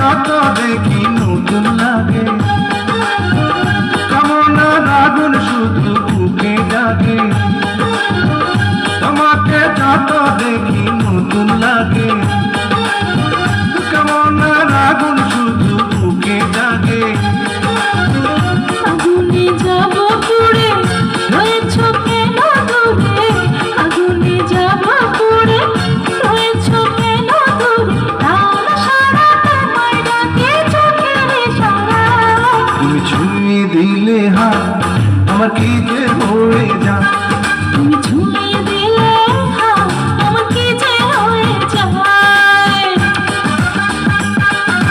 যত দেখি নতুন লাগে, কামনার আগুন শুধু বুকে জাগে। তোমাকে যত দেখি নতুন লাগে, কামনার আগুন শুধু বুকে জাগে। আগুনে যাব পুড়ে রয়েছ কেন দূরে, আগুনে যাব পুড়ে রয়েছ কেন দূরে, প্রাণ সারা তোমায় ডাকে চোখের ইশারায়। তুমি ছুঁয়ে দিলে হাত, আমার কি যে